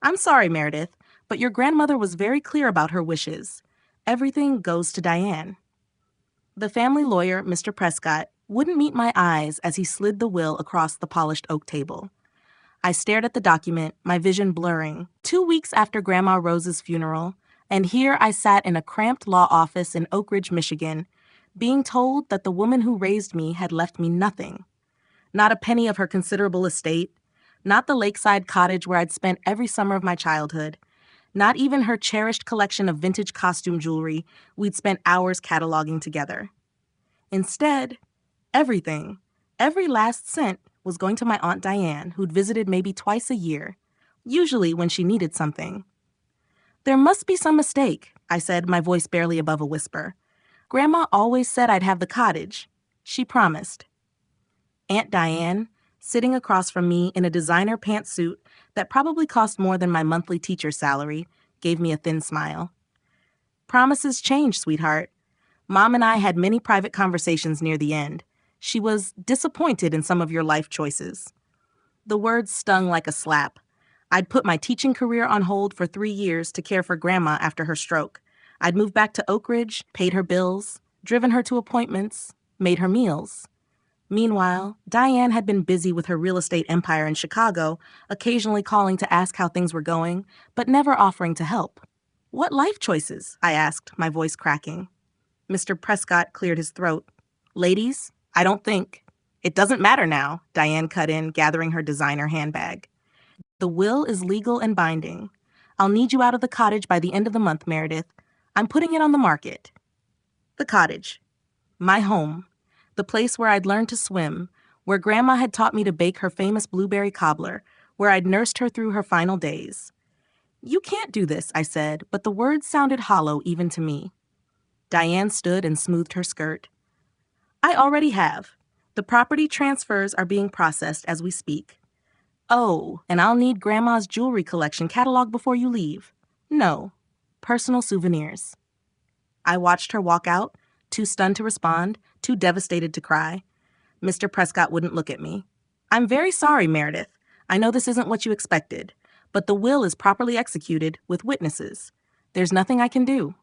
I'm sorry, Meredith, but your grandmother was very clear about her wishes. Everything goes to Diane. The family lawyer, Mr. Prescott, wouldn't meet my eyes as he slid the will across the polished oak table. I stared at the document, my vision blurring. 2 weeks after Grandma Rose's funeral, and here I sat in a cramped law office in Oak Ridge, Michigan, being told that the woman who raised me had left me nothing. Not a penny of her considerable estate, not the lakeside cottage where I'd spent every summer of my childhood, not even her cherished collection of vintage costume jewelry we'd spent hours cataloging together. Instead, everything, every last cent, was going to my Aunt Diane, who'd visited maybe twice a year, usually when she needed something. There must be some mistake, I said, my voice barely above a whisper. Grandma always said I'd have the cottage. She promised. Aunt Diane, sitting across from me in a designer pantsuit that probably cost more than my monthly teacher salary, gave me a thin smile. Promises change, sweetheart. Mom and I had many private conversations near the end. She was disappointed in some of your life choices. The words stung like a slap. I'd put my teaching career on hold for 3 years to care for Grandma after her stroke. I'd moved back to Oak Ridge, paid her bills, driven her to appointments, made her meals. Meanwhile, Diane had been busy with her real estate empire in Chicago, occasionally calling to ask how things were going, but never offering to help. What life choices? I asked, my voice cracking. Mr. Prescott cleared his throat. Ladies, I don't think. It doesn't matter now, Diane cut in, gathering her designer handbag. The will is legal and binding. I'll need you out of the cottage by the end of the month, Meredith. I'm putting it on the market. The cottage. My home. The place where I'd learned to swim, where Grandma had taught me to bake her famous blueberry cobbler, where I'd nursed her through her final days. You can't do this, I said, but the words sounded hollow even to me. Diane stood and smoothed her skirt. I already have. The property transfers are being processed as we speak. Oh, and I'll need Grandma's jewelry collection cataloged before you leave. No, personal souvenirs. I watched her walk out, too stunned to respond, too devastated to cry. Mr. Prescott wouldn't look at me. I'm very sorry, Meredith. I know this isn't what you expected, but the will is properly executed with witnesses. There's nothing I can do.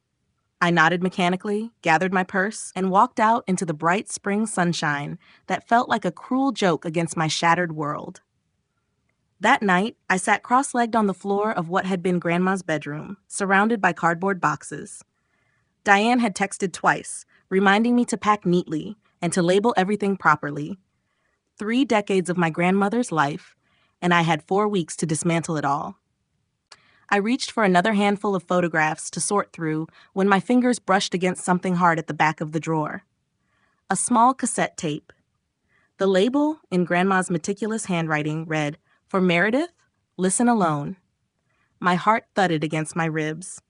I nodded mechanically, gathered my purse, and walked out into the bright spring sunshine that felt like a cruel joke against my shattered world. That night, I sat cross-legged on the floor of what had been Grandma's bedroom, surrounded by cardboard boxes. Diane had texted twice, reminding me to pack neatly and to label everything properly. 3 decades of my grandmother's life, and I had 4 weeks to dismantle it all. I reached for another handful of photographs to sort through when my fingers brushed against something hard at the back of the drawer. A small cassette tape. The label, in Grandma's meticulous handwriting, read, "For Meredith, listen alone." My heart thudded against my ribs.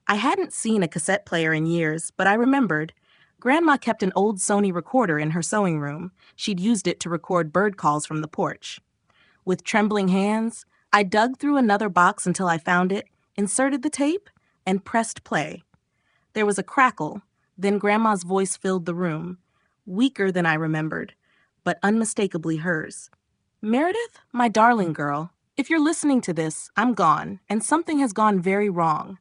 I hadn't seen a cassette player in years, but I remembered. Grandma kept an old Sony recorder in her sewing room. She'd used it to record bird calls from the porch. With trembling hands, I dug through another box until I found it, inserted the tape, and pressed play. There was a crackle, then Grandma's voice filled the room, weaker than I remembered, but unmistakably hers. Meredith, my darling girl, if you're listening to this, I'm gone, and something has gone very wrong.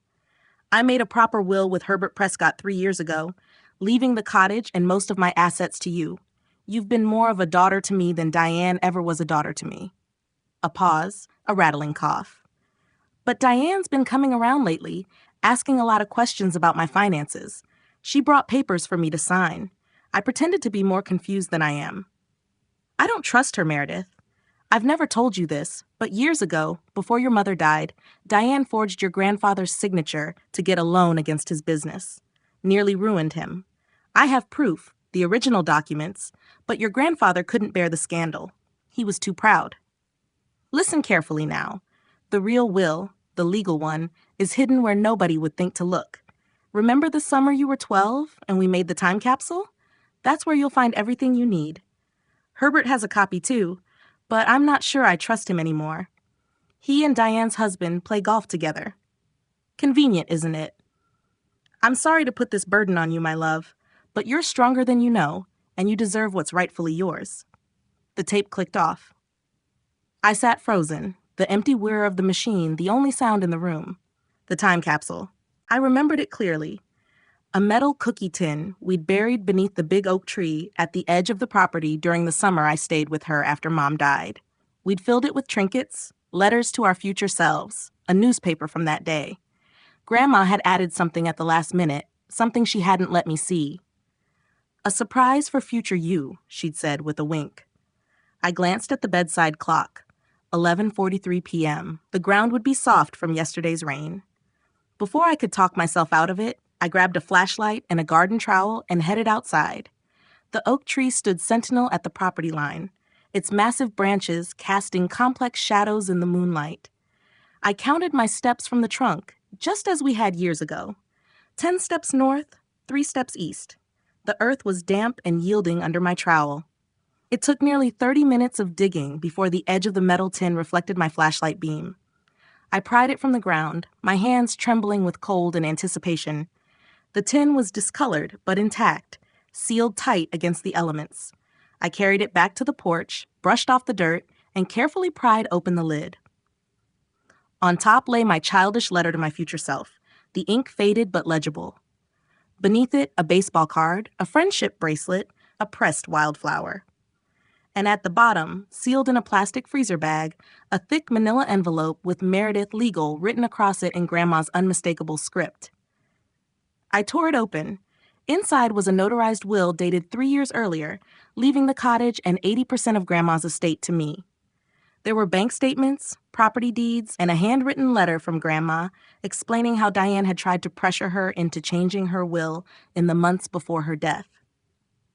I made a proper will with Herbert Prescott 3 years ago, leaving the cottage and most of my assets to you. You've been more of a daughter to me than Diane ever was a daughter to me. A pause, a rattling cough. But Diane's been coming around lately, asking a lot of questions about my finances. She brought papers for me to sign. I pretended to be more confused than I am. I don't trust her, Meredith. I've never told you this, but years ago, before your mother died, Diane forged your grandfather's signature to get a loan against his business. Nearly ruined him. I have proof, the original documents, but your grandfather couldn't bear the scandal. He was too proud. Listen carefully now. The real will, the legal one, is hidden where nobody would think to look. Remember the summer you were 12 and we made the time capsule? That's where you'll find everything you need. Herbert has a copy too, but I'm not sure I trust him anymore. He and Diane's husband play golf together. Convenient, isn't it? I'm sorry to put this burden on you, my love, but you're stronger than you know, and you deserve what's rightfully yours. The tape clicked off. I sat frozen, the empty whir of the machine the only sound in the room. The time capsule. I remembered it clearly. A metal cookie tin we'd buried beneath the big oak tree at the edge of the property during the summer I stayed with her after Mom died. We'd filled it with trinkets, letters to our future selves, a newspaper from that day. Grandma had added something at the last minute, something she hadn't let me see. "A surprise for future you," she'd said with a wink. I glanced at the bedside clock. 11:43 p.m. The ground would be soft from yesterday's rain. Before I could talk myself out of it, I grabbed a flashlight and a garden trowel and headed outside. The oak tree stood sentinel at the property line, its massive branches casting complex shadows in the moonlight. I counted my steps from the trunk, just as we had years ago. 10 steps north, 3 steps east. The earth was damp and yielding under my trowel. It took nearly 30 minutes of digging before the edge of the metal tin reflected my flashlight beam. I pried it from the ground, my hands trembling with cold and anticipation. The tin was discolored but intact, sealed tight against the elements. I carried it back to the porch, brushed off the dirt, and carefully pried open the lid. On top lay my childish letter to my future self, the ink faded but legible. Beneath it, a baseball card, a friendship bracelet, a pressed wildflower. And at the bottom, sealed in a plastic freezer bag, a thick manila envelope with Meredith Legal written across it in Grandma's unmistakable script. I tore it open. Inside was a notarized will dated 3 years earlier, leaving the cottage and 80% of Grandma's estate to me. There were bank statements, property deeds, and a handwritten letter from Grandma explaining how Diane had tried to pressure her into changing her will in the months before her death.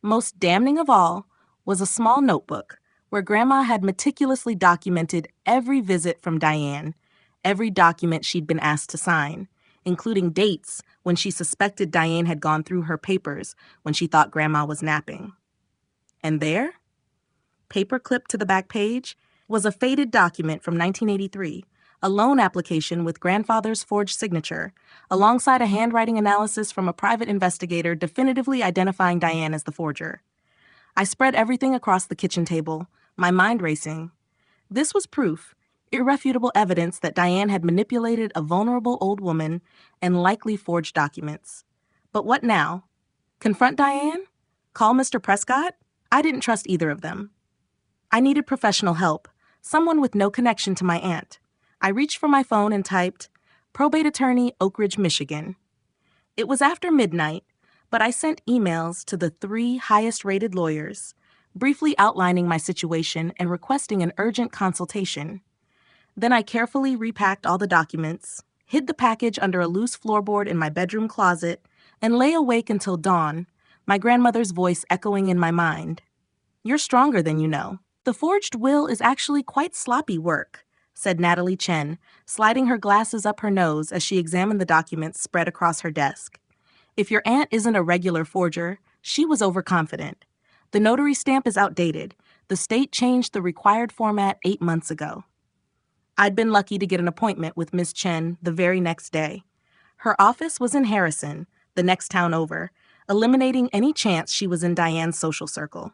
Most damning of all was a small notebook where Grandma had meticulously documented every visit from Diane, every document she'd been asked to sign, including dates when she suspected Diane had gone through her papers when she thought Grandma was napping. And there, paper clipped to the back page, was a faded document from 1983, a loan application with grandfather's forged signature, alongside a handwriting analysis from a private investigator definitively identifying Diane as the forger. I spread everything across the kitchen table, my mind racing. This was proof, irrefutable evidence that Diane had manipulated a vulnerable old woman and likely forged documents. But what now? Confront Diane? Call Mr. Prescott? I didn't trust either of them. I needed professional help, someone with no connection to my aunt. I reached for my phone and typed, "Probate attorney, Oak Ridge, Michigan." It was after midnight, but I sent emails to the 3 highest-rated lawyers, briefly outlining my situation and requesting an urgent consultation. Then I carefully repacked all the documents, hid the package under a loose floorboard in my bedroom closet, and lay awake until dawn, my grandmother's voice echoing in my mind. "You're stronger than you know. The forged will is actually quite sloppy work," said Natalie Chen, sliding her glasses up her nose as she examined the documents spread across her desk. "If your aunt isn't a regular forger, she was overconfident. The notary stamp is outdated. The state changed the required format 8 months ago." I'd been lucky to get an appointment with Miss Chen the very next day. Her office was in Harrison, the next town over, eliminating any chance she was in Diane's social circle.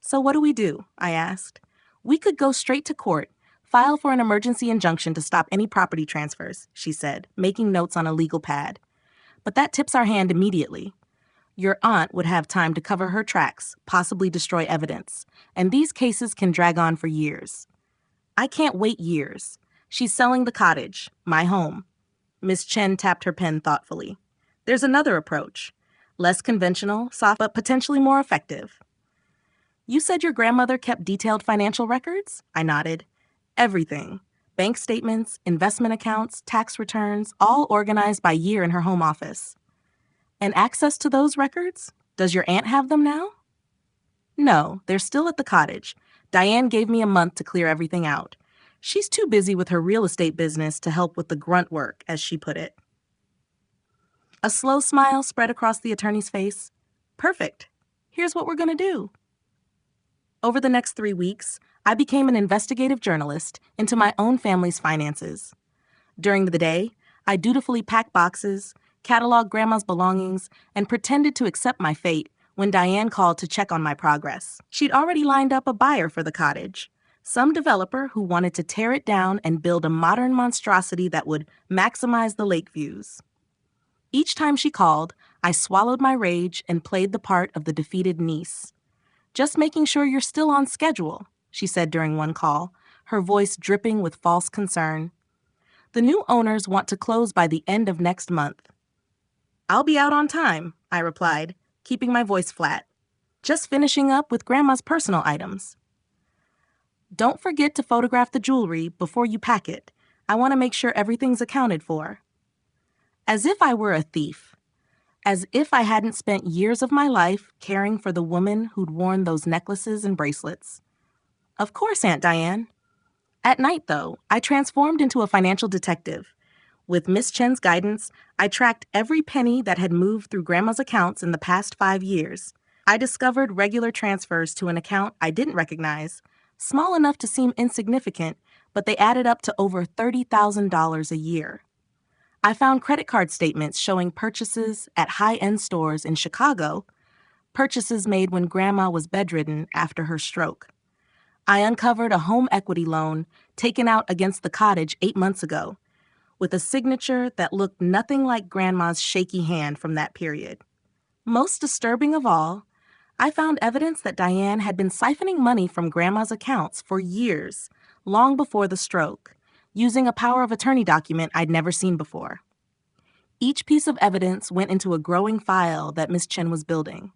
"So what do we do?" I asked. "We could go straight to court, file for an emergency injunction to stop any property transfers," she said, making notes on a legal pad. "But that tips our hand immediately. Your aunt would have time to cover her tracks, possibly destroy evidence, and these cases can drag on for years. I can't wait years. She's selling the cottage, my home." Miss Chen tapped her pen thoughtfully. "There's another approach. Less conventional, soft, but potentially more effective." "You said your grandmother kept detailed financial records?" I nodded. "Everything. Bank statements, investment accounts, tax returns, all organized by year in her home office." "And access to those records? Does your aunt have them now?" "No, they're still at the cottage. Diane gave me a month to clear everything out. She's too busy with her real estate business to help with the grunt work, as she put it." A slow smile spread across the attorney's face. "Perfect. Here's what we're going to do." Over the next 3 weeks, I became an investigative journalist into my own family's finances. During the day, I dutifully packed boxes, cataloged Grandma's belongings, and pretended to accept my fate when Diane called to check on my progress. She'd already lined up a buyer for the cottage. Some developer who wanted to tear it down and build a modern monstrosity that would maximize the lake views. Each time she called, I swallowed my rage and played the part of the defeated niece. "Just making sure you're still on schedule," she said during one call, her voice dripping with false concern. "The new owners want to close by the end of next month." "I'll be out on time," I replied, keeping my voice flat. "Just finishing up with Grandma's personal items." "Don't forget to photograph the jewelry before you pack it. I want to make sure everything's accounted for." As if I were a thief. As if I hadn't spent years of my life caring for the woman who'd worn those necklaces and bracelets. "Of course, Aunt Diane." At night, though, I transformed into a financial detective. With Miss Chen's guidance, I tracked every penny that had moved through Grandma's accounts in the past 5 years. I discovered regular transfers to an account I didn't recognize, small enough to seem insignificant, but they added up to over $30,000 a year. I found credit card statements showing purchases at high-end stores in Chicago, purchases made when Grandma was bedridden after her stroke. I uncovered a home equity loan taken out against the cottage 8 months ago, with a signature that looked nothing like Grandma's shaky hand from that period. Most disturbing of all, I found evidence that Diane had been siphoning money from Grandma's accounts for years, long before the stroke, using a power of attorney document I'd never seen before. Each piece of evidence went into a growing file that Miss Chen was building.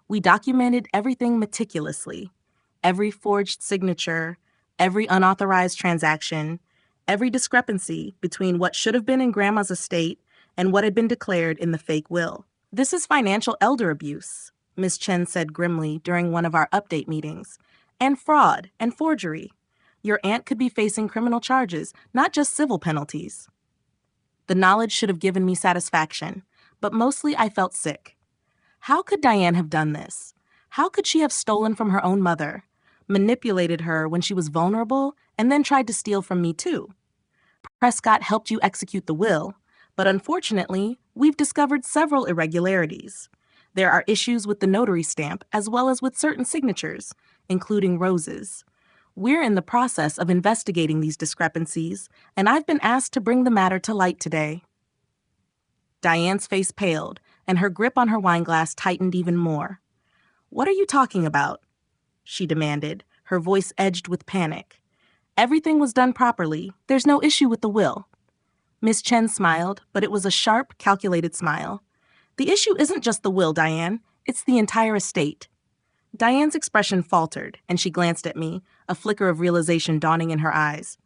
We documented everything meticulously. Every forged signature, every unauthorized transaction, every discrepancy between what should have been in Grandma's estate and what had been declared in the fake will. "This is financial elder abuse," Miss Chen said grimly during one of our update meetings, "and fraud and forgery. Your aunt could be facing criminal charges, not just civil penalties." The knowledge should have given me satisfaction, but mostly I felt sick. How could Diane have done this? How could she have stolen from her own mother, manipulated her when she was vulnerable, and then tried to steal from me too? Prescott helped you execute the will, but unfortunately, we've discovered several irregularities. There are issues with the notary stamp as well as with certain signatures, including Rose's. We're in the process of investigating these discrepancies, and I've been asked to bring the matter to light today. Diane's face paled, and her grip on her wineglass tightened even more. "What are you talking about?" she demanded, her voice edged with panic. "Everything was done properly. There's no issue with the will." Miss Chen smiled, but it was a sharp, calculated smile. "The issue isn't just the will, Diane. It's the entire estate." Diane's expression faltered, and she glanced at me, a flicker of realization dawning in her eyes.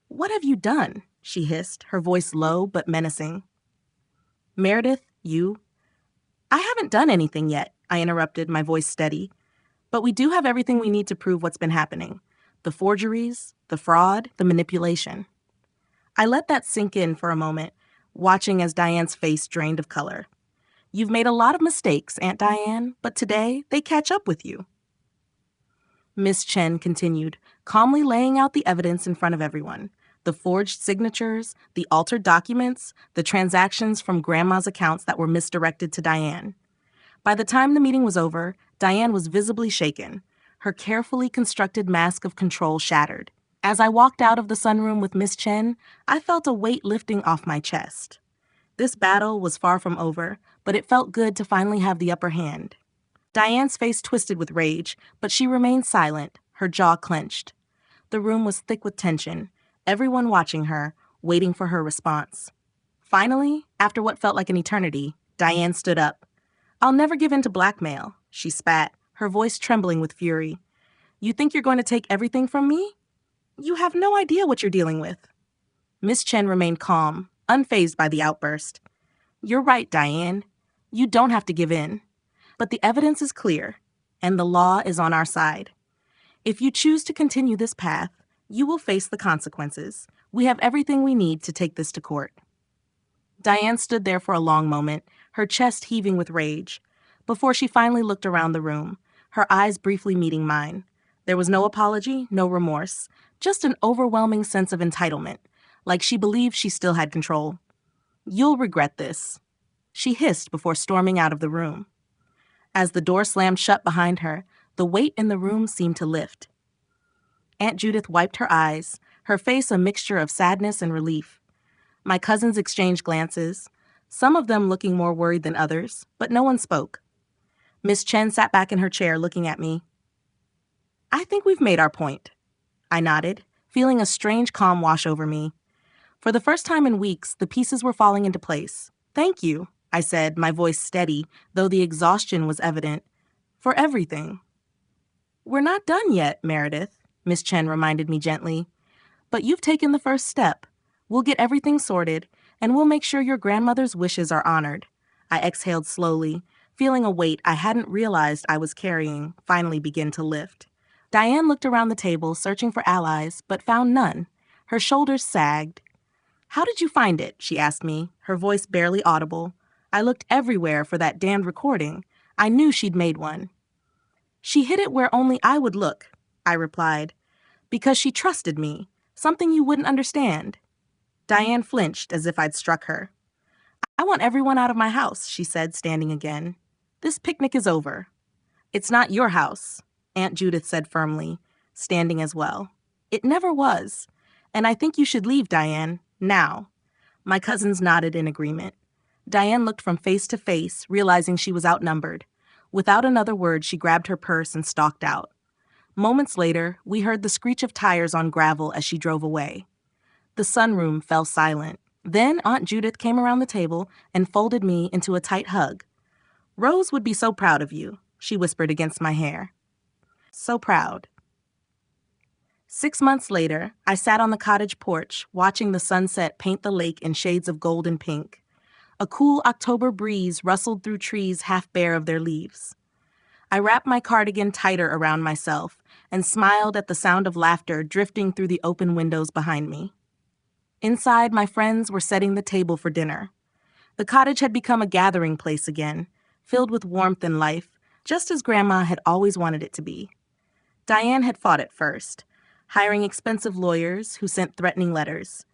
"What have you done?" she hissed, her voice low but menacing. "Meredith, you—" "I haven't done anything yet," I interrupted, my voice steady. "But we do have everything we need to prove what's been happening. The forgeries, the fraud, the manipulation." I let that sink in for a moment, watching as Diane's face drained of color. "You've made a lot of mistakes, Aunt Diane, but today they catch up with you." Miss Chen continued, calmly laying out the evidence in front of everyone. The forged signatures, the altered documents, the transactions from Grandma's accounts that were misdirected to Diane. By the time the meeting was over, Diane was visibly shaken, her carefully constructed mask of control shattered. As I walked out of the sunroom with Miss Chen, I felt a weight lifting off my chest. This battle was far from over, but it felt good to finally have the upper hand. Diane's face twisted with rage, but she remained silent, her jaw clenched. The room was thick with tension, everyone watching her, waiting for her response. Finally, after what felt like an eternity, Diane stood up. "I'll never give in to blackmail," she spat, her voice trembling with fury. "You think you're going to take everything from me? You have no idea what you're dealing with." Miss Chen remained calm, unfazed by the outburst. "You're right, Diane. You don't have to give in. But the evidence is clear, and the law is on our side. If you choose to continue this path, you will face the consequences. We have everything we need to take this to court." Diane stood there for a long moment, her chest heaving with rage, before she finally looked around the room, her eyes briefly meeting mine. There was no apology, no remorse, just an overwhelming sense of entitlement, like she believed she still had control. "You'll regret this," she hissed before storming out of the room. As the door slammed shut behind her, the weight in the room seemed to lift. Aunt Judith wiped her eyes, her face a mixture of sadness and relief. My cousins exchanged glances, some of them looking more worried than others, but no one spoke. Miss Chen sat back in her chair looking at me. I think we've made our point. I nodded, feeling a strange calm wash over me. For the first time in weeks, the pieces were falling into place. Thank you, I said, my voice steady, though the exhaustion was evident. For everything. We're not done yet, Meredith, Miss Chen reminded me gently. But you've taken the first step. We'll get everything sorted, and we'll make sure your grandmother's wishes are honored. I exhaled slowly, feeling a weight I hadn't realized I was carrying finally begin to lift. Diane looked around the table, searching for allies, but found none. Her shoulders sagged. How did you find it? She asked me, her voice barely audible. I looked everywhere for that damned recording. I knew she'd made one. She hid it where only I would look, I replied. Because she trusted me, something you wouldn't understand. Diane flinched as if I'd struck her. I want everyone out of my house, she said, standing again. This picnic is over. It's not your house, Aunt Judith said firmly, standing as well. It never was. And I think you should leave, Diane, now. My cousins nodded in agreement. Diane looked from face to face, realizing she was outnumbered. Without another word, she grabbed her purse and stalked out. Moments later, we heard the screech of tires on gravel as she drove away. The sunroom fell silent. Then Aunt Judith came around the table and folded me into a tight hug. Rose would be so proud of you, she whispered against my hair. So proud. 6 months later, I sat on the cottage porch, watching the sunset paint the lake in shades of gold and pink. A cool October breeze rustled through trees half bare of their leaves. I wrapped my cardigan tighter around myself and smiled at the sound of laughter drifting through the open windows behind me. Inside, my friends were setting the table for dinner. The cottage had become a gathering place again, filled with warmth and life, just as Grandma had always wanted it to be. Diane had fought it first, hiring expensive lawyers who sent threatening letters.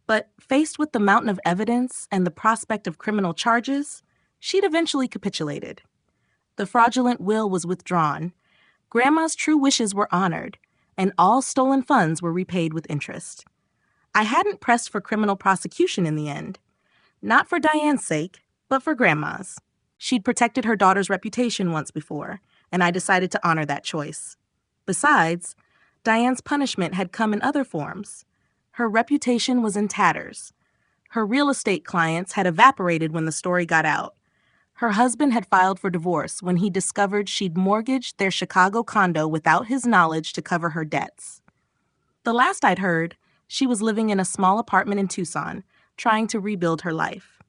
But faced with the mountain of evidence and the prospect of criminal charges, she'd eventually capitulated. The fraudulent will was withdrawn, Grandma's true wishes were honored, and all stolen funds were repaid with interest. I hadn't pressed for criminal prosecution in the end. Not for Diane's sake, but for Grandma's. She'd protected her daughter's reputation once before, and I decided to honor that choice. Besides, Diane's punishment had come in other forms. Her reputation was in tatters. Her real estate clients had evaporated when the story got out. Her husband had filed for divorce when he discovered she'd mortgaged their Chicago condo without his knowledge to cover her debts. The last I'd heard, she was living in a small apartment in Tucson, trying to rebuild her life.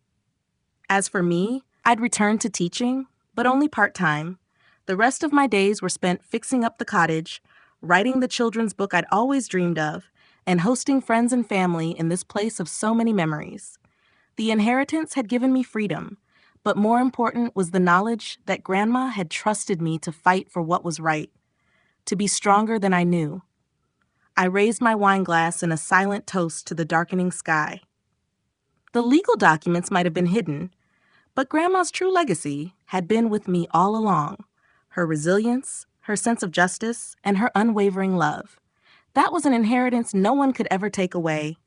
As for me, I'd returned to teaching, but only part-time. The rest of my days were spent fixing up the cottage, writing the children's book I'd always dreamed of, and hosting friends and family in this place of so many memories. The inheritance had given me freedom, but more important was the knowledge that Grandma had trusted me to fight for what was right, to be stronger than I knew. I raised my wine glass in a silent toast to the darkening sky. The legal documents might have been hidden, but Grandma's true legacy had been with me all along. Her resilience, her sense of justice, and her unwavering love. That was an inheritance no one could ever take away